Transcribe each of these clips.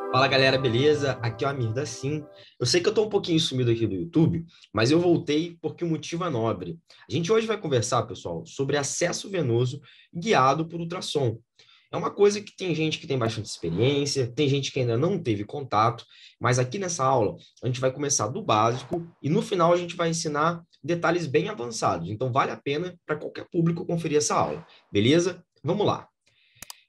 Fala galera, beleza? Aqui é o Amir da Sim. Eu sei que eu tô um pouquinho sumido aqui do YouTube, mas eu voltei porque o motivo é nobre. A gente hoje vai conversar, pessoal, sobre acesso venoso guiado por ultrassom. É uma coisa que tem gente que tem bastante experiência, tem gente que ainda não teve contato, mas aqui nessa aula a gente vai começar do básico e no final a gente vai ensinar detalhes bem avançados. Então vale a pena para qualquer público conferir essa aula, beleza? Vamos lá.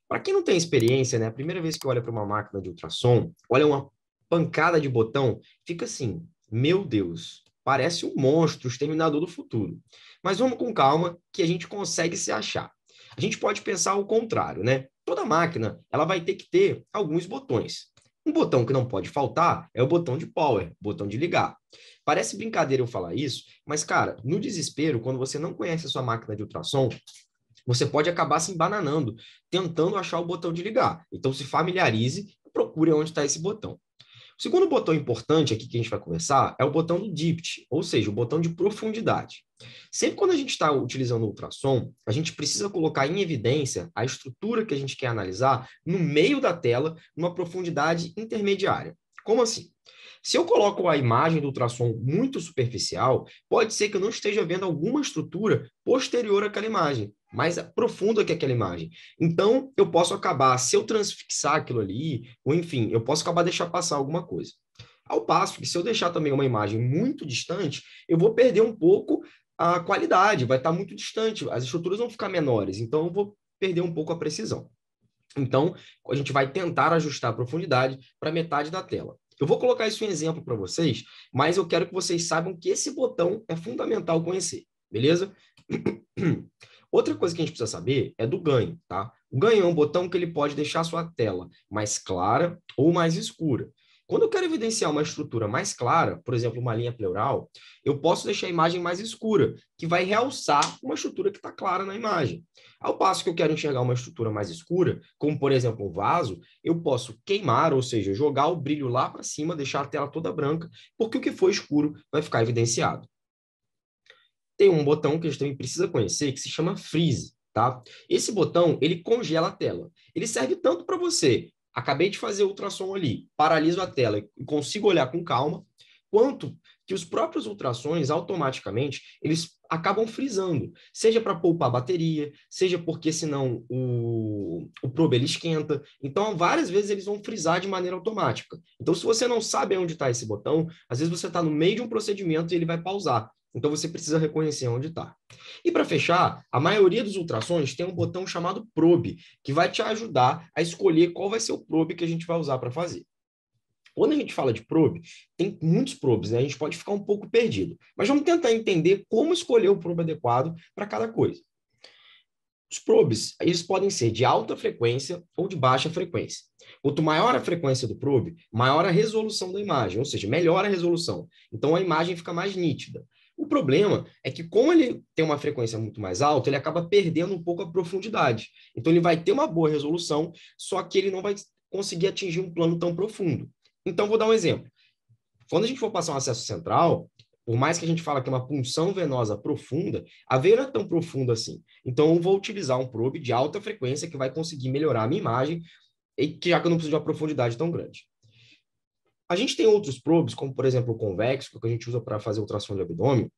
Para quem não tem experiência, né, a primeira vez que olha para uma máquina de ultrassom, olha uma pancada de botão, fica assim, meu Deus, parece um monstro, o exterminador do futuro. Mas vamos com calma que a gente consegue se achar. A gente pode pensar o contrário, né? Toda máquina, ela vai ter que ter alguns botões. Um botão que não pode faltar é o botão de power, botão de ligar. Parece brincadeira eu falar isso, mas cara, no desespero, quando você não conhece a sua máquina de ultrassom, você pode acabar se embananando, tentando achar o botão de ligar. Então, se familiarize e procure onde está esse botão. O segundo botão importante aqui que a gente vai conversar é o botão do DIPT, ou seja, o botão de profundidade. Sempre quando a gente está utilizando o ultrassom, a gente precisa colocar em evidência a estrutura que a gente quer analisar no meio da tela, numa profundidade intermediária. Como assim? Se eu coloco a imagem do ultrassom muito superficial, pode ser que eu não esteja vendo alguma estrutura posterior àquela imagem, mais profunda que aquela imagem. Então, eu posso acabar, se eu transfixar aquilo ali, ou enfim, eu posso acabar deixar passar alguma coisa. Ao passo que, se eu deixar também uma imagem muito distante, eu vou perder um pouco a qualidade, vai estar muito distante, as estruturas vão ficar menores, então eu vou perder um pouco a precisão. Então, a gente vai tentar ajustar a profundidade para metade da tela. Eu vou colocar isso em exemplo para vocês, mas eu quero que vocês saibam que esse botão é fundamental conhecer, beleza? Outra coisa que a gente precisa saber é do ganho, tá? O ganho é um botão que ele pode deixar a sua tela mais clara ou mais escura. Quando eu quero evidenciar uma estrutura mais clara, por exemplo, uma linha pleural, eu posso deixar a imagem mais escura, que vai realçar uma estrutura que está clara na imagem. Ao passo que eu quero enxergar uma estrutura mais escura, como por exemplo um vaso, eu posso queimar, ou seja, jogar o brilho lá para cima, deixar a tela toda branca, porque o que for escuro vai ficar evidenciado. Tem um botão que a gente também precisa conhecer que se chama Freeze, tá? Esse botão, ele congela a tela. Ele serve tanto para você, acabei de fazer o ultrassom ali, paraliso a tela e consigo olhar com calma, quanto que os próprios ultrassons, automaticamente, eles acabam frisando, seja para poupar bateria, seja porque senão o probe ele esquenta. Então, várias vezes eles vão frisar de maneira automática. Então, se você não sabe onde está esse botão, às vezes você está no meio de um procedimento e ele vai pausar. Então, você precisa reconhecer onde está. E para fechar, a maioria dos ultrassons tem um botão chamado probe, que vai te ajudar a escolher qual vai ser o probe que a gente vai usar para fazer. Quando a gente fala de probe, tem muitos probes, né? A gente pode ficar um pouco perdido. Mas vamos tentar entender como escolher o probe adequado para cada coisa. Os probes, eles podem ser de alta frequência ou de baixa frequência. Quanto maior a frequência do probe, maior a resolução da imagem, ou seja, melhor a resolução. Então a imagem fica mais nítida. O problema é que, como ele tem uma frequência muito mais alta, ele acaba perdendo um pouco a profundidade. Então ele vai ter uma boa resolução, só que ele não vai conseguir atingir um plano tão profundo. Então, vou dar um exemplo. Quando a gente for passar um acesso central, por mais que a gente fale que é uma punção venosa profunda, a veia não é tão profunda assim. Então, eu vou utilizar um probe de alta frequência que vai conseguir melhorar a minha imagem, e que já que eu não preciso de uma profundidade tão grande. A gente tem outros probes, como por exemplo o convexo, que a gente usa para fazer ultrassom de abdômen,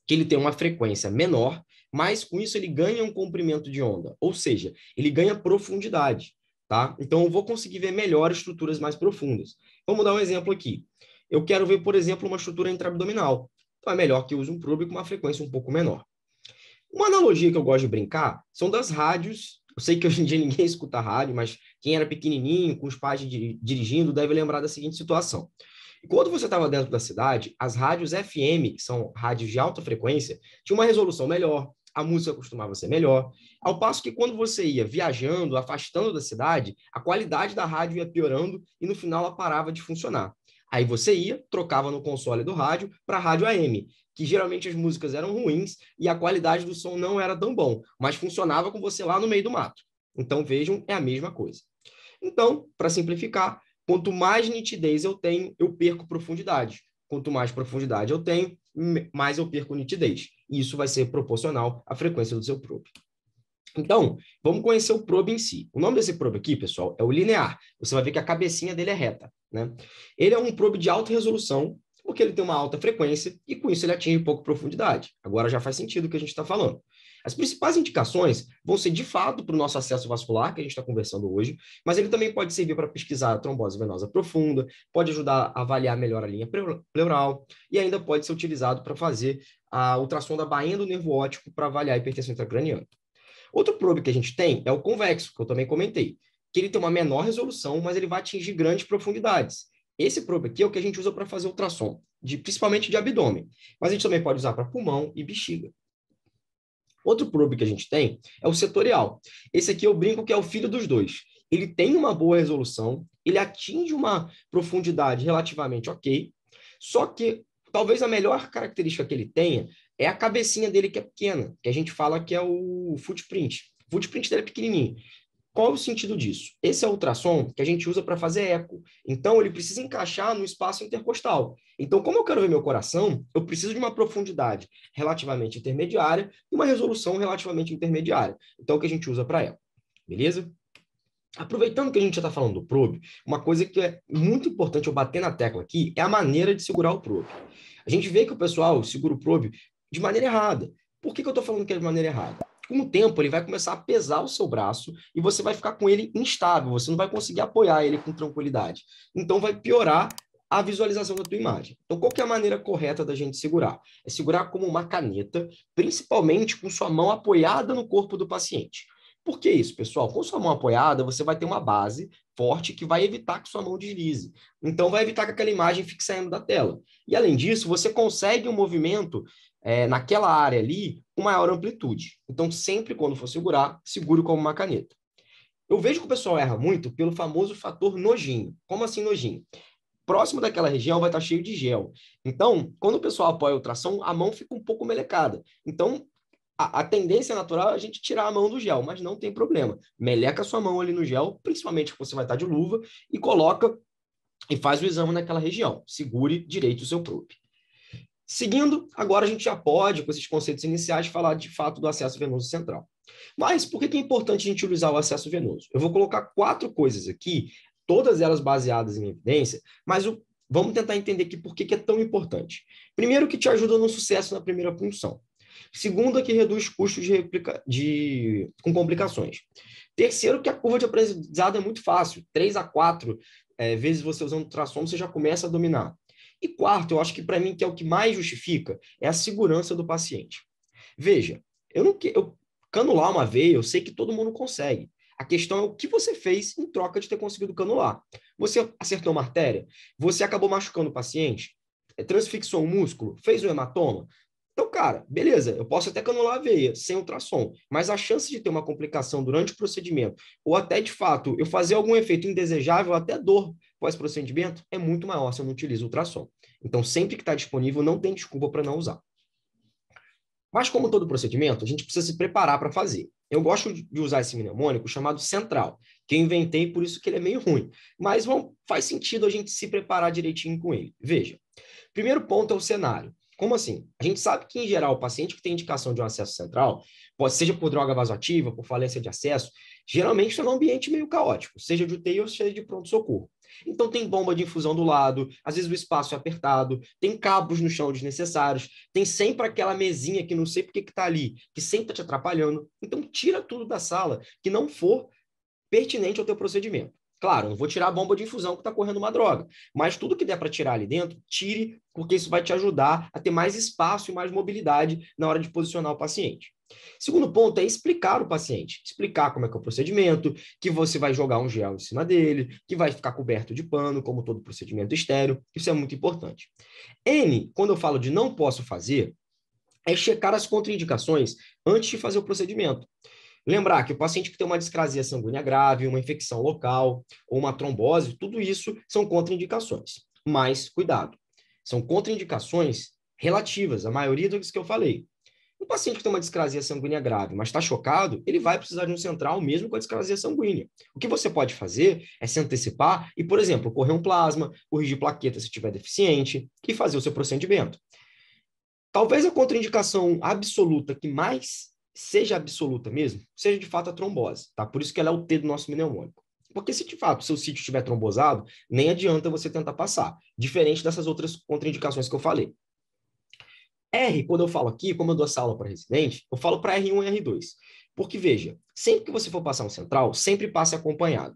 que ele tem uma frequência menor, mas com isso ele ganha um comprimento de onda, ou seja, ele ganha profundidade, tá? Então eu vou conseguir ver melhor estruturas mais profundas. Vamos dar um exemplo aqui. Eu quero ver, por exemplo, uma estrutura intraabdominal. Então é melhor que eu use um probe com uma frequência um pouco menor. Uma analogia que eu gosto de brincar são das rádios. Eu sei que hoje em dia ninguém escuta rádio, mas quem era pequenininho, com os pais dirigindo, deve lembrar da seguinte situação. Quando você estava dentro da cidade, as rádios FM, que são rádios de alta frequência, tinham uma resolução melhor, a música costumava ser melhor, ao passo que quando você ia viajando, afastando da cidade, a qualidade da rádio ia piorando e no final ela parava de funcionar. Aí você ia, trocava no console do rádio para a rádio AM, que geralmente as músicas eram ruins e a qualidade do som não era tão bom, mas funcionava com você lá no meio do mato. Então vejam, é a mesma coisa. Então, para simplificar, quanto mais nitidez eu tenho, eu perco profundidade. Quanto mais profundidade eu tenho, mais eu perco nitidez. E isso vai ser proporcional à frequência do seu probe. Então, vamos conhecer o probe em si. O nome desse probe aqui, pessoal, é o linear. Você vai ver que a cabecinha dele é reta, né? Ele é um probe de alta resolução, porque ele tem uma alta frequência e com isso ele atinge pouca profundidade. Agora já faz sentido o que a gente está falando. As principais indicações vão ser, de fato, para o nosso acesso vascular, que a gente está conversando hoje, mas ele também pode servir para pesquisar a trombose venosa profunda, pode ajudar a avaliar melhor a linha pleural e ainda pode ser utilizado para fazer a ultrassom da bainha do nervo óptico para avaliar a hipertensão intracraniana. Outro probe que a gente tem é o convexo, que eu também comentei, que ele tem uma menor resolução, mas ele vai atingir grandes profundidades. Esse probe aqui é o que a gente usa para fazer ultrassom, principalmente de abdômen, mas a gente também pode usar para pulmão e bexiga. Outro probe que a gente tem é o setorial. Esse aqui eu brinco que é o filho dos dois. Ele tem uma boa resolução, ele atinge uma profundidade relativamente ok, só que talvez a melhor característica que ele tenha é a cabecinha dele que é pequena, que a gente fala que é o footprint. O footprint dele é pequenininho. Qual é o sentido disso? Esse é o ultrassom que a gente usa para fazer eco. Então, ele precisa encaixar no espaço intercostal. Então, como eu quero ver meu coração, eu preciso de uma profundidade relativamente intermediária e uma resolução relativamente intermediária. Então, é o que a gente usa para eco. Beleza? Aproveitando que a gente já está falando do probe, uma coisa que é muito importante eu bater na tecla aqui é a maneira de segurar o probe. A gente vê que o pessoal segura o probe de maneira errada. Por que eu estou falando que é de maneira errada? Com o tempo, ele vai começar a pesar o seu braço e você vai ficar com ele instável, você não vai conseguir apoiar ele com tranquilidade. Então, vai piorar a visualização da tua imagem. Então, qual que é a maneira correta da gente segurar? É segurar como uma caneta, principalmente com sua mão apoiada no corpo do paciente. Por que isso, pessoal? Com sua mão apoiada, você vai ter uma base forte que vai evitar que sua mão deslize. Então, vai evitar que aquela imagem fique saindo da tela. E, além disso, você consegue um movimento naquela área ali com maior amplitude. Então, sempre quando for segurar, segure como uma caneta. Eu vejo que o pessoal erra muito pelo famoso fator nojinho. Como assim nojinho? Próximo daquela região vai estar cheio de gel. Então, quando o pessoal apoia a ultrassom, a mão fica um pouco melecada. Então, a tendência natural é a gente tirar a mão do gel, mas não tem problema. Meleca a sua mão ali no gel, principalmente que você vai estar de luva, e coloca e faz o exame naquela região. Segure direito o seu probe. Seguindo, agora a gente já pode, com esses conceitos iniciais, falar de fato do acesso venoso central. Mas por que é importante a gente utilizar o acesso venoso? Eu vou colocar 4 coisas aqui, todas elas baseadas em evidência, mas vamos tentar entender aqui por que é tão importante. Primeiro, que te ajuda no sucesso na primeira punção. Segundo, que reduz custos com complicações. Terceiro, que a curva de aprendizado é muito fácil. 3 a 4 vezes você usando ultrassom, você já começa a dominar. E quarto, eu acho que para mim que é o que mais justifica, é a segurança do paciente. Veja, eu canular uma veia, eu sei que todo mundo consegue. A questão é o que você fez em troca de ter conseguido canular. Você acertou uma artéria? Você acabou machucando o paciente? Transfixou um músculo? Fez um hematoma? Então, cara, beleza, eu posso até canular a veia sem ultrassom, mas a chance de ter uma complicação durante o procedimento, ou até de fato eu fazer algum efeito indesejável, até dor pós-procedimento, é muito maior se eu não utilizo ultrassom. Então, sempre que está disponível, não tem desculpa para não usar. Mas, como todo procedimento, a gente precisa se preparar para fazer. Eu gosto de usar esse mnemônico chamado central, que eu inventei, por isso que ele é meio ruim. Mas faz sentido a gente se preparar direitinho com ele. Veja, primeiro ponto é o cenário. Como assim? A gente sabe que, em geral, o paciente que tem indicação de um acesso central, seja por droga vasoativa, por falência de acesso, geralmente está num ambiente meio caótico, seja de UTI ou seja de pronto-socorro. Então, tem bomba de infusão do lado, às vezes o espaço é apertado, tem cabos no chão desnecessários, tem sempre aquela mesinha que não sei por que está ali, que sempre está te atrapalhando. Então, tira tudo da sala que não for pertinente ao teu procedimento. Claro, não vou tirar a bomba de infusão que está correndo uma droga, mas tudo que der para tirar ali dentro, tire, porque isso vai te ajudar a ter mais espaço e mais mobilidade na hora de posicionar o paciente. Segundo ponto é explicar o paciente, explicar como é que é o procedimento, que você vai jogar um gel em cima dele, que vai ficar coberto de pano, como todo procedimento estéreo, isso é muito importante. N, quando eu falo de não posso fazer, é checar as contraindicações antes de fazer o procedimento. Lembrar que o paciente que tem uma discrasia sanguínea grave, uma infecção local ou uma trombose, tudo isso são contraindicações. Mas, cuidado, são contraindicações relativas, a maioria dos que eu falei. Um paciente que tem uma discrasia sanguínea grave, mas está chocado, ele vai precisar de um central mesmo com a discrasia sanguínea. O que você pode fazer é se antecipar e, por exemplo, correr um plasma, corrigir plaqueta se estiver deficiente e fazer o seu procedimento. Talvez a contraindicação absoluta que mais seja absoluta mesmo, seja de fato a trombose, tá? Por isso que ela é o T do nosso mnemônico. Porque se de fato o seu sítio estiver trombosado, nem adianta você tentar passar, diferente dessas outras contraindicações que eu falei. R, quando eu falo aqui, como eu dou essa aula para residente, eu falo para R1 e R2. Porque, veja, sempre que você for passar um central, sempre passe acompanhado.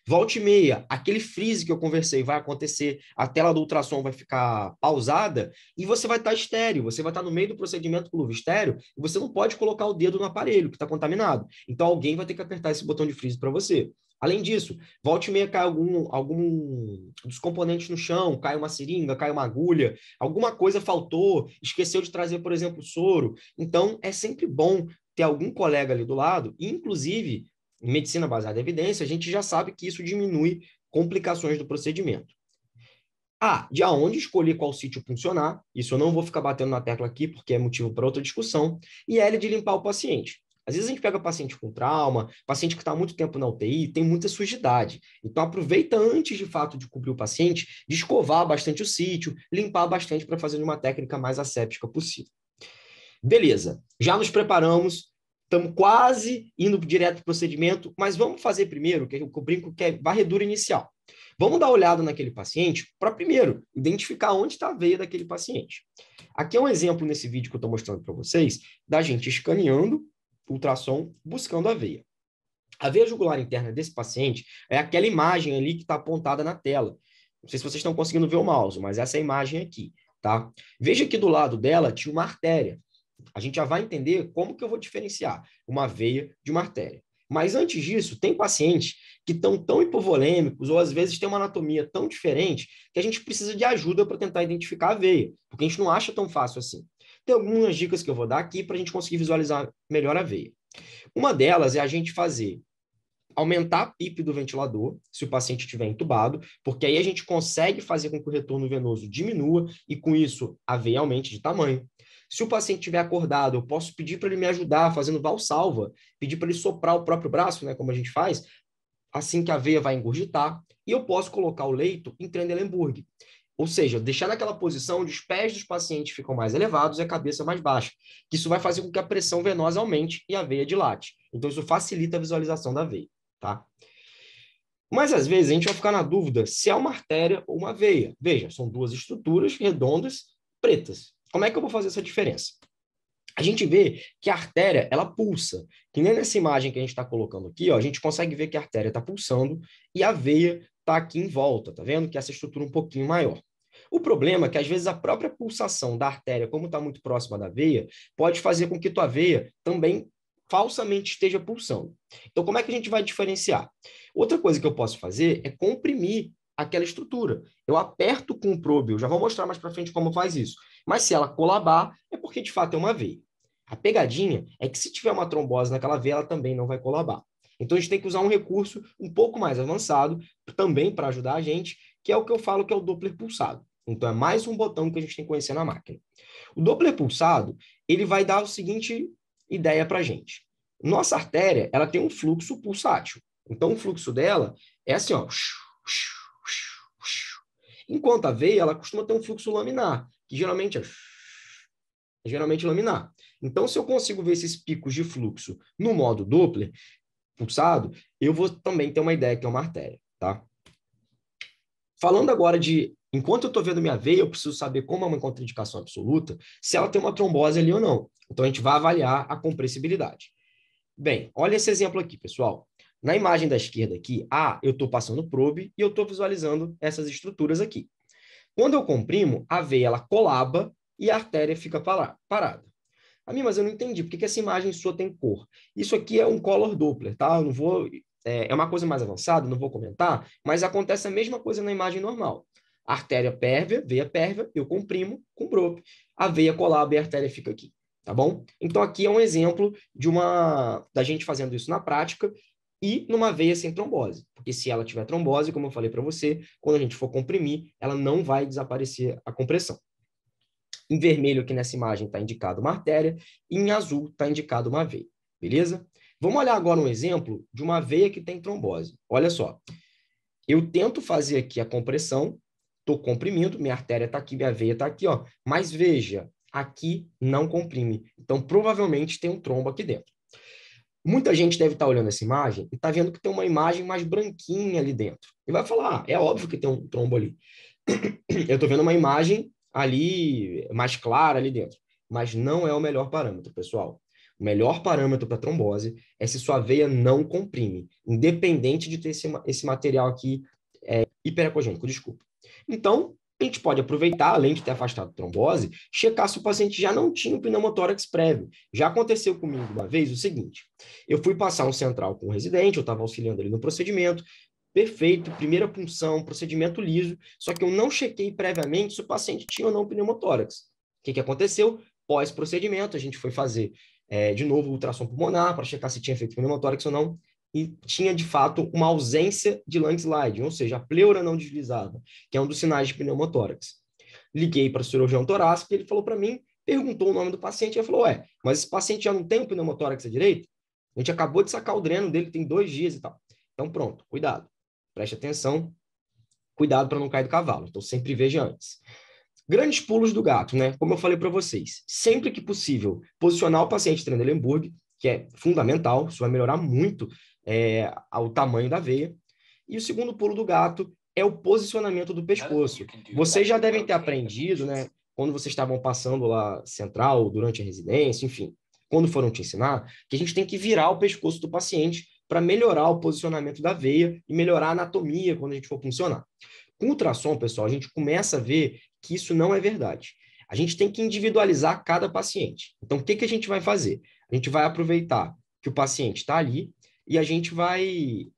Volte e meia, aquele freeze que eu conversei vai acontecer, a tela do ultrassom vai ficar pausada e você vai estar estéreo, você vai estar no meio do procedimento com luva estéreo e você não pode colocar o dedo no aparelho que está contaminado. Então alguém vai ter que apertar esse botão de freeze para você. Além disso, volte e meia cai algum dos componentes no chão, cai uma seringa, cai uma agulha, alguma coisa faltou, esqueceu de trazer, por exemplo, soro. Então é sempre bom ter algum colega ali do lado, e, inclusive em medicina baseada em evidência, a gente já sabe que isso diminui complicações do procedimento. A, de aonde escolher qual sítio funcionar, isso eu não vou ficar batendo na tecla aqui, porque é motivo para outra discussão, e L, de limpar o paciente. Às vezes a gente pega paciente com trauma, paciente que está há muito tempo na UTI, tem muita sujidade. Então aproveita antes, de fato, de cobrir o paciente, de escovar bastante o sítio, limpar bastante para fazer uma técnica mais asséptica possível. Beleza, já nos preparamos, estamos quase indo direto para o procedimento, mas vamos fazer primeiro, que eu brinco que é varredura inicial. Vamos dar uma olhada naquele paciente para, primeiro, identificar onde está a veia daquele paciente. Aqui é um exemplo nesse vídeo que eu estou mostrando para vocês, da gente escaneando o ultrassom, buscando a veia. A veia jugular interna desse paciente é aquela imagem ali que está apontada na tela. Não sei se vocês estão conseguindo ver o mouse, mas essa é a imagem aqui, tá? Veja que do lado dela tinha uma artéria. A gente já vai entender como que eu vou diferenciar uma veia de uma artéria. Mas antes disso, tem pacientes que estão tão hipovolêmicos ou às vezes têm uma anatomia tão diferente que a gente precisa de ajuda para tentar identificar a veia, porque a gente não acha tão fácil assim. Tem algumas dicas que eu vou dar aqui para a gente conseguir visualizar melhor a veia. Uma delas é a gente aumentar a PIP do ventilador, se o paciente estiver entubado, porque aí a gente consegue fazer com que o retorno venoso diminua e, com isso, a veia aumente de tamanho. Se o paciente estiver acordado, eu posso pedir para ele me ajudar fazendo valsalva, pedir para ele soprar o próprio braço, né, como a gente faz, assim que a veia vai engurgitar, e eu posso colocar o leito em Trendelenburg. Ou seja, deixar naquela posição onde os pés dos pacientes ficam mais elevados e a cabeça mais baixa. Que isso vai fazer com que a pressão venosa aumente e a veia dilate. Então, isso facilita a visualização da veia, tá? Mas, às vezes, a gente vai ficar na dúvida se é uma artéria ou uma veia. Veja, são duas estruturas redondas, pretas. Como é que eu vou fazer essa diferença? A gente vê que a artéria, ela pulsa. Que nem nessa imagem que a gente está colocando aqui, ó, a gente consegue ver que a artéria está pulsando e a veia está aqui em volta, tá vendo? Que essa estrutura é um pouquinho maior. O problema é que, às vezes, a própria pulsação da artéria, como está muito próxima da veia, pode fazer com que tua veia também falsamente esteja pulsando. Então, como é que a gente vai diferenciar? Outra coisa que eu posso fazer é comprimir aquela estrutura. Eu aperto com o probe, eu já vou mostrar mais para frente como faz isso. Mas se ela colabar, é porque de fato é uma veia. A pegadinha é que se tiver uma trombose naquela veia, ela também não vai colabar. Então a gente tem que usar um recurso um pouco mais avançado, também para ajudar a gente, que é o que eu falo que é o Doppler pulsado. Então é mais um botão que a gente tem que conhecer na máquina. O Doppler pulsado, ele vai dar a seguinte ideia para a gente. Nossa artéria, ela tem um fluxo pulsátil. Então o fluxo dela é assim, ó. Enquanto a veia, ela costuma ter um fluxo laminar, que geralmente é laminar. Então, se eu consigo ver esses picos de fluxo no modo Doppler pulsado, eu vou também ter uma ideia que é uma artéria, tá? Falando agora de, enquanto eu estou vendo minha veia, eu preciso saber como é uma contraindicação absoluta, se ela tem uma trombose ali ou não. Então, a gente vai avaliar a compressibilidade. Bem, olha esse exemplo aqui, pessoal. Na imagem da esquerda aqui, eu estou passando probe e eu estou visualizando essas estruturas aqui. Quando eu comprimo, a veia ela colaba e a artéria fica parada. Mas eu não entendi, por que essa imagem sua tem cor? Isso aqui é um color Doppler, tá? Eu não vou, é uma coisa mais avançada, não vou comentar, mas acontece a mesma coisa na imagem normal. A artéria pérvia, veia pérvia, eu comprimo com probe, a veia colaba e a artéria fica aqui, tá bom? Então aqui é um exemplo da gente fazendo isso na prática e numa veia sem trombose, porque se ela tiver trombose, como eu falei para você, quando a gente for comprimir, ela não vai desaparecer a compressão. Em vermelho aqui nessa imagem está indicado uma artéria, e em azul está indicado uma veia, beleza? Vamos olhar agora um exemplo de uma veia que tem trombose. Olha só, eu tento fazer aqui a compressão, estou comprimindo, minha artéria está aqui, minha veia está aqui, ó, mas veja, aqui não comprime. Então, provavelmente tem um trombo aqui dentro. Muita gente deve estar olhando essa imagem e está vendo que tem uma imagem mais branquinha ali dentro. E vai falar, é óbvio que tem um trombo ali. Eu estou vendo uma imagem ali mais clara ali dentro, mas não é o melhor parâmetro, pessoal. O melhor parâmetro para trombose é se sua veia não comprime, independente de ter esse material aqui hiperacogênico, desculpa. Então, a gente pode aproveitar, além de ter afastado trombose, checar se o paciente já não tinha um pneumotórax prévio. Já aconteceu comigo uma vez o seguinte, eu fui passar um central com um residente, eu estava auxiliando ele no procedimento, perfeito, primeira punção, procedimento liso, só que eu não chequei previamente se o paciente tinha ou não pneumotórax. O que aconteceu? Pós-procedimento, a gente foi fazer de novo o ultrassom pulmonar para checar se tinha feito pneumotórax ou não, e tinha, de fato, uma ausência de lung sliding, ou seja, a pleura não deslizava, que é um dos sinais de pneumotórax. Liguei para o cirurgião torácico e ele falou para mim, perguntou o nome do paciente, e ele falou, mas esse paciente já não tem o pneumotórax à direita? A gente acabou de sacar o dreno dele, tem 2 dias e tal. Então, pronto, cuidado. Preste atenção, cuidado para não cair do cavalo. Então, sempre veja antes. Grandes pulos do gato, né? Como eu falei para vocês, sempre que possível, posicionar o paciente Trendelenburg, que é fundamental, isso vai melhorar muito o tamanho da veia. E o segundo pulo do gato é o posicionamento do pescoço. Vocês já devem ter aprendido, né? Quando vocês estavam passando lá central, durante a residência, enfim, quando foram te ensinar, que a gente tem que virar o pescoço do paciente para melhorar o posicionamento da veia e melhorar a anatomia quando a gente for funcionar. Com ultrassom, pessoal, a gente começa a ver que isso não é verdade. A gente tem que individualizar cada paciente. Então, o que a gente vai fazer? A gente vai aproveitar que o paciente está ali e a gente vai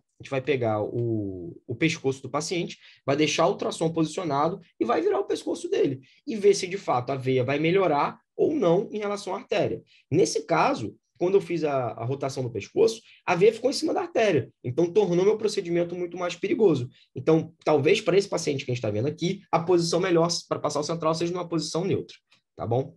pegar o pescoço do paciente, vai deixar o ultrassom posicionado e vai virar o pescoço dele e ver se, de fato, a veia vai melhorar ou não em relação à artéria. Nesse caso, quando eu fiz a rotação do pescoço, a veia ficou em cima da artéria. Então, tornou meu procedimento muito mais perigoso. Então, talvez para esse paciente que a gente está vendo aqui, a posição melhor para passar o central seja numa posição neutra, tá bom?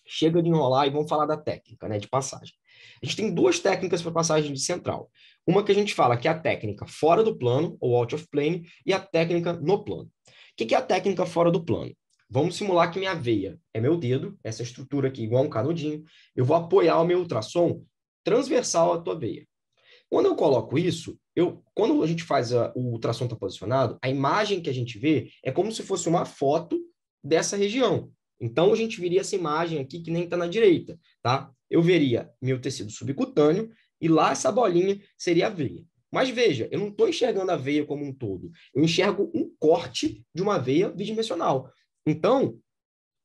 Chega de enrolar e vamos falar da técnica, né, de passagem. A gente tem 2 técnicas para passagem de central. Uma que a gente fala que é a técnica fora do plano, ou out of plane, e a técnica no plano. O que é a técnica fora do plano? Vamos simular que minha veia é meu dedo, essa estrutura aqui igual um canudinho. Eu vou apoiar o meu ultrassom transversal à tua veia. Quando eu coloco isso, quando a gente faz o ultrassom está posicionado, a imagem que a gente vê é como se fosse uma foto dessa região. Então, a gente veria essa imagem aqui que nem está na direita, tá? Eu veria meu tecido subcutâneo e lá essa bolinha seria a veia. Mas veja, eu não estou enxergando a veia como um todo. Eu enxergo um corte de uma veia bidimensional. Então,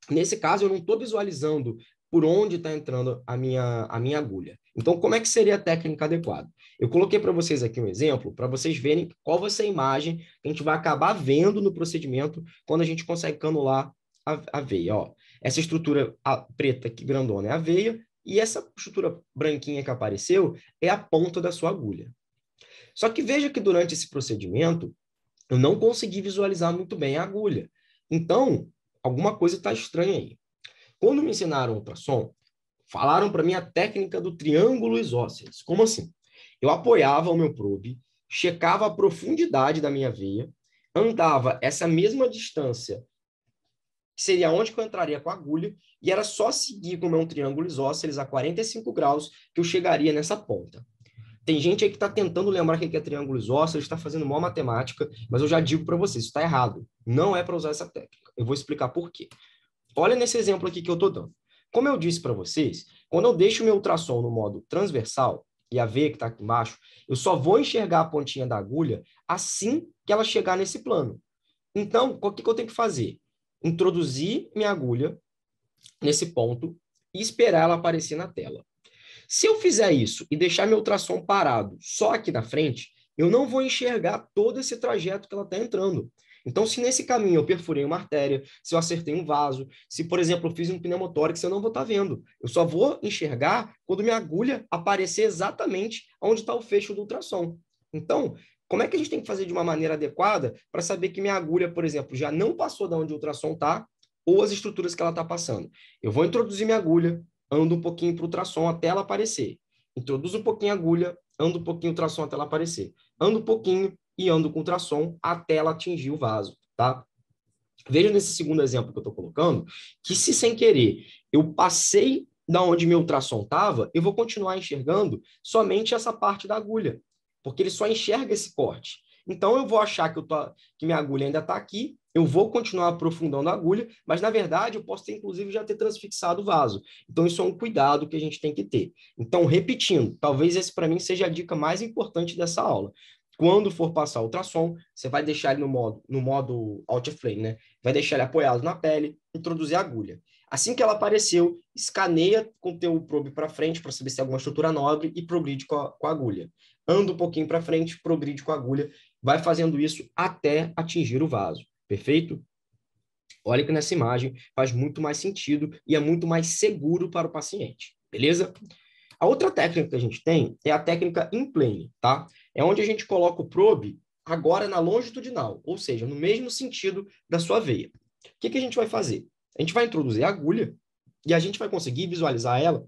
nesse caso, eu não estou visualizando por onde está entrando a minha agulha. Então, como é que seria a técnica adequada? Eu coloquei para vocês aqui um exemplo, para vocês verem qual vai ser a imagem que a gente vai acabar vendo no procedimento quando a gente consegue canular a veia. Ó, essa estrutura preta aqui, grandona, é a veia, e essa estrutura branquinha que apareceu é a ponta da sua agulha. Só que veja que durante esse procedimento, eu não consegui visualizar muito bem a agulha. Então, alguma coisa está estranha aí. Quando me ensinaram ultrassom, falaram para mim a técnica do triângulo isósceles. Como assim? Eu apoiava o meu probe, checava a profundidade da minha veia, andava essa mesma distância, que seria onde eu entraria com a agulha, e era só seguir com o meu triângulo isósceles a 45 graus que eu chegaria nessa ponta. Tem gente aí que está tentando lembrar o que é triângulo isósceles, está fazendo mó matemática, mas eu já digo para vocês, isso está errado. Não é para usar essa técnica. Eu vou explicar por quê. Olha nesse exemplo aqui que eu estou dando. Como eu disse para vocês, quando eu deixo o meu ultrassom no modo transversal, e a veia que está aqui embaixo, eu só vou enxergar a pontinha da agulha assim que ela chegar nesse plano. Então, o que eu tenho que fazer? Introduzir minha agulha nesse ponto e esperar ela aparecer na tela. Se eu fizer isso e deixar meu ultrassom parado só aqui na frente, eu não vou enxergar todo esse trajeto que ela está entrando. Então, se nesse caminho eu perfurei uma artéria, se eu acertei um vaso, se, por exemplo, eu fiz um pneumotórax, eu não vou estar vendo. Eu só vou enxergar quando minha agulha aparecer exatamente onde está o fecho do ultrassom. Então, como é que a gente tem que fazer de uma maneira adequada para saber que minha agulha, por exemplo, já não passou de onde o ultrassom está ou as estruturas que ela está passando? Eu vou introduzir minha agulha, ando um pouquinho para o ultrassom até ela aparecer. Introduzo um pouquinho a agulha, ando um pouquinho o ultrassom até ela aparecer. Ando um pouquinho e ando com o ultrassom até ela atingir o vaso, tá? Veja nesse segundo exemplo que eu estou colocando, que se sem querer eu passei da onde meu ultrassom estava, eu vou continuar enxergando somente essa parte da agulha, porque ele só enxerga esse corte. Então, eu vou achar que minha agulha ainda está aqui, eu vou continuar aprofundando a agulha, mas, na verdade, eu posso ter, inclusive, já ter transfixado o vaso. Então, isso é um cuidado que a gente tem que ter. Então, repetindo, talvez esse, para mim, seja a dica mais importante dessa aula. Quando for passar o ultrassom, você vai deixar ele no modo out-of-flame, né? Vai deixar ele apoiado na pele, introduzir a agulha. Assim que ela apareceu, escaneia com o teu probe para frente para saber se é alguma estrutura nobre e progride com a agulha. Anda um pouquinho para frente, progride com a agulha, vai fazendo isso até atingir o vaso. Perfeito? Olha que nessa imagem faz muito mais sentido e é muito mais seguro para o paciente. Beleza? A outra técnica que a gente tem é a técnica in plane, tá? É onde a gente coloca o probe agora na longitudinal, ou seja, no mesmo sentido da sua veia. O que a gente vai fazer? A gente vai introduzir a agulha e a gente vai conseguir visualizar ela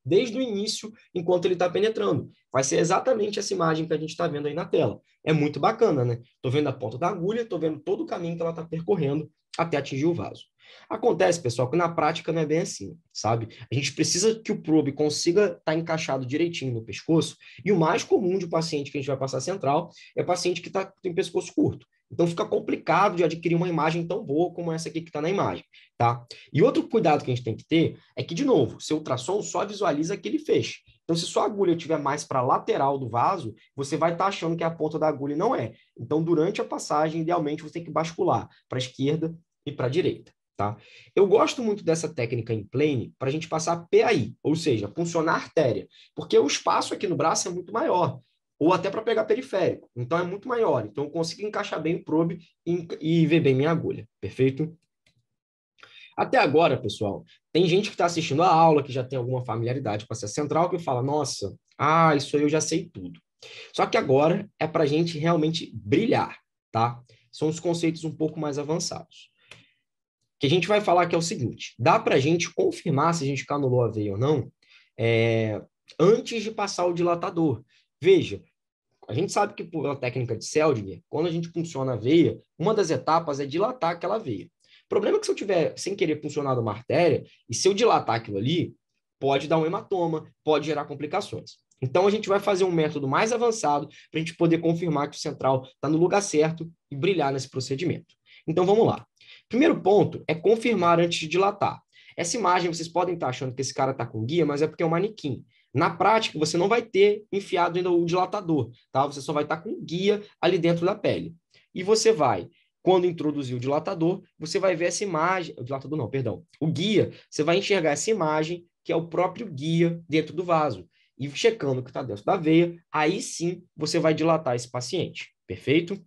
desde o início, enquanto ele está penetrando. Vai ser exatamente essa imagem que a gente está vendo aí na tela. É muito bacana, né? Estou vendo a ponta da agulha, estou vendo todo o caminho que ela está percorrendo até atingir o vaso. Acontece, pessoal, que na prática não é bem assim, sabe? A gente precisa que o probe consiga estar encaixado direitinho no pescoço, e o mais comum de paciente que a gente vai passar central é paciente que tem pescoço curto. Então fica complicado de adquirir uma imagem tão boa como essa aqui que está na imagem, tá? E outro cuidado que a gente tem que ter é que, de novo, seu ultrassom só visualiza aquele feixe. Então, se sua agulha estiver mais para a lateral do vaso, você vai estar achando que a ponta da agulha não é. Então, durante a passagem, idealmente, você tem que bascular para a esquerda e para a direita. Tá? Eu gosto muito dessa técnica em plane para a gente passar PAI, ou seja, puncionar artéria, porque o espaço aqui no braço é muito maior, ou até para pegar periférico, então é muito maior. Então eu consigo encaixar bem o probe e ver bem minha agulha, perfeito? Até agora, pessoal, tem gente que está assistindo a aula, que já tem alguma familiaridade com essa central, que fala, nossa, isso aí eu já sei tudo. Só que agora é para a gente realmente brilhar, tá? São os conceitos um pouco mais avançados. O que a gente vai falar que é o seguinte, dá para a gente confirmar se a gente canulou a veia ou não antes de passar o dilatador. Veja, a gente sabe que por uma técnica de Seldinger, quando a gente funciona a veia, uma das etapas é dilatar aquela veia. O problema é que se eu tiver sem querer funcionado uma artéria, e se eu dilatar aquilo ali, pode dar um hematoma, pode gerar complicações. Então, a gente vai fazer um método mais avançado para a gente poder confirmar que o central está no lugar certo e brilhar nesse procedimento. Então, vamos lá. Primeiro ponto é confirmar antes de dilatar. Essa imagem, vocês podem estar achando que esse cara está com guia, mas é porque é um manequim. Na prática, você não vai ter enfiado ainda o dilatador, tá? Você só vai estar com guia ali dentro da pele. E você vai, quando introduzir o dilatador, você vai ver essa imagem, o dilatador não, perdão, o guia, você vai enxergar essa imagem, que é o próprio guia dentro do vaso. E checando o que está dentro da veia, aí sim você vai dilatar esse paciente, perfeito?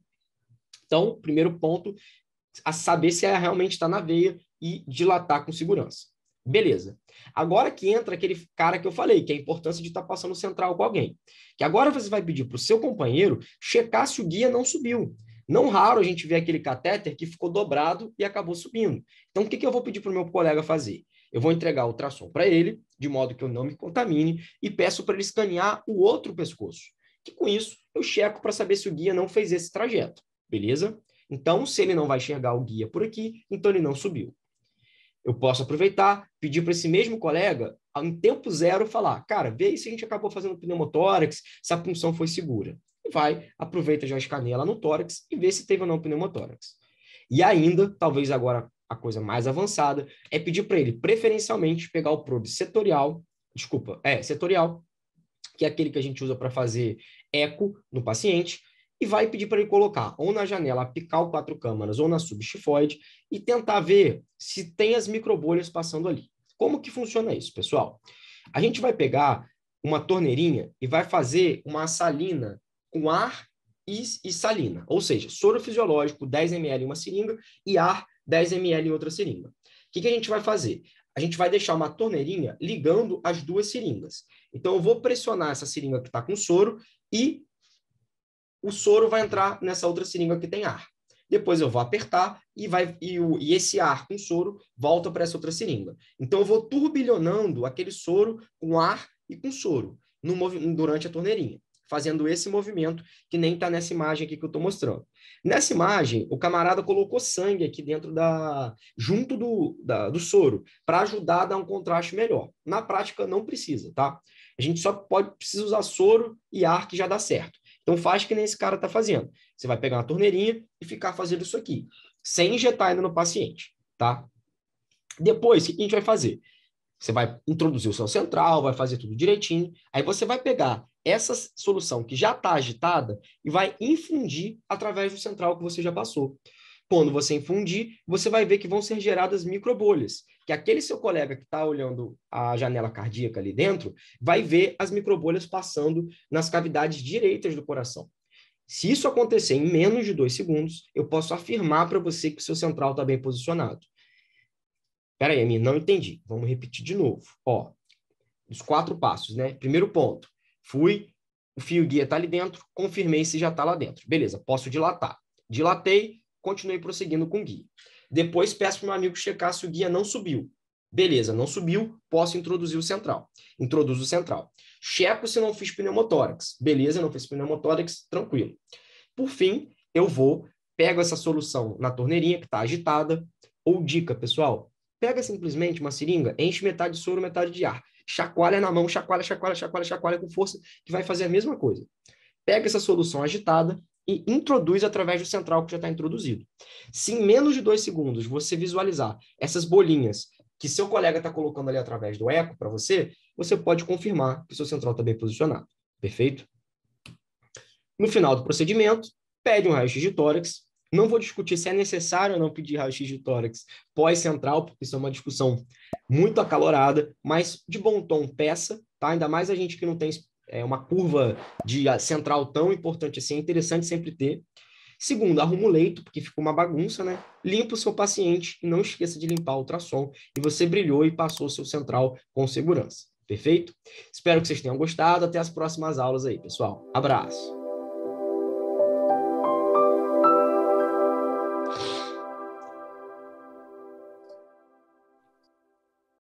Então, primeiro ponto, a saber se ela realmente está na veia e dilatar com segurança. Beleza. Agora que entra aquele cara que eu falei, que é a importância de estar passando central com alguém. Que agora você vai pedir para o seu companheiro checar se o guia não subiu. Não raro a gente vê aquele catéter que ficou dobrado e acabou subindo. Então, o que eu vou pedir para o meu colega fazer? Eu vou entregar o ultrassom para ele, de modo que eu não me contamine, e peço para ele escanear o outro pescoço. Que com isso, eu checo para saber se o guia não fez esse trajeto. Beleza? Então, se ele não vai enxergar o guia por aqui, então ele não subiu. Eu posso aproveitar, pedir para esse mesmo colega, em tempo zero, falar, cara, vê se a gente acabou fazendo pneumotórax, se a punção foi segura. E vai, aproveita, já escaneia lá no tórax e vê se teve ou não pneumotórax. E ainda, talvez agora a coisa mais avançada, é pedir para ele, preferencialmente, pegar o probe setorial, que é aquele que a gente usa para fazer eco no paciente, e vai pedir para ele colocar ou na janela apical 4 câmaras ou na subxifoide e tentar ver se tem as microbolhas passando ali. Como que funciona isso, pessoal? A gente vai pegar uma torneirinha e vai fazer uma salina com ar e salina, ou seja, soro fisiológico 10 ml em uma seringa e ar 10 ml em outra seringa. O que a gente vai fazer? A gente vai deixar uma torneirinha ligando as duas seringas. Então, eu vou pressionar essa seringa que está com soro e o soro vai entrar nessa outra seringa que tem ar. Depois eu vou apertar e esse ar com soro volta para essa outra seringa. Então eu vou turbilhonando aquele soro com ar e com soro durante a torneirinha. fazendo esse movimento, que nem está nessa imagem aqui que eu estou mostrando. Nessa imagem, o camarada colocou sangue aqui dentro junto do soro, para ajudar a dar um contraste melhor. Na prática, não precisa, tá? A gente só precisa usar soro e ar que já dá certo. Então, faz que nem esse cara está fazendo. Você vai pegar uma torneirinha e ficar fazendo isso aqui, sem injetar ainda no paciente, tá? Depois, o que a gente vai fazer? Você vai introduzir o seu central, vai fazer tudo direitinho. Aí você vai pegar essa solução que já está agitada e vai infundir através do central que você já passou. Quando você infundir, você vai ver que vão ser geradas microbolhas, que aquele seu colega que está olhando a janela cardíaca ali dentro vai ver as microbolhas passando nas cavidades direitas do coração. Se isso acontecer em menos de 2 segundos, eu posso afirmar para você que o seu central está bem posicionado. Espera aí, Amir, não entendi. Vamos repetir de novo. Ó, os 4 passos, né? Primeiro ponto, o fio guia está ali dentro, confirmei se já está lá dentro. Beleza, posso dilatar. Dilatei, continuei prosseguindo com o guia. Depois peço para o meu amigo checar se o guia não subiu. Beleza, não subiu, posso introduzir o central. Introduzo o central. Checo se não fiz pneumotórax. Beleza, não fiz pneumotórax, tranquilo. Por fim, pego essa solução na torneirinha que está agitada. Ou dica, pessoal, pega simplesmente uma seringa, enche metade de soro, metade de ar. Chacoalha na mão, chacoalha, chacoalha, chacoalha, chacoalha com força, que vai fazer a mesma coisa. Pega essa solução agitada e introduz através do central que já está introduzido. Se em menos de 2 segundos você visualizar essas bolinhas que seu colega está colocando ali através do eco para você, você pode confirmar que o seu central está bem posicionado. Perfeito? No final do procedimento, pede um raio-x de tórax. Não vou discutir se é necessário ou não pedir raio-x de tórax pós-central, porque isso é uma discussão muito acalorada, mas de bom tom peça, tá? Ainda mais a gente que não tem uma curva de central tão importante assim, é interessante sempre ter. Segundo, arruma o leito, porque ficou uma bagunça, né? Limpa o seu paciente e não esqueça de limpar o ultrassom. E você brilhou e passou o seu central com segurança. Perfeito? Espero que vocês tenham gostado. Até as próximas aulas aí, pessoal. Abraço!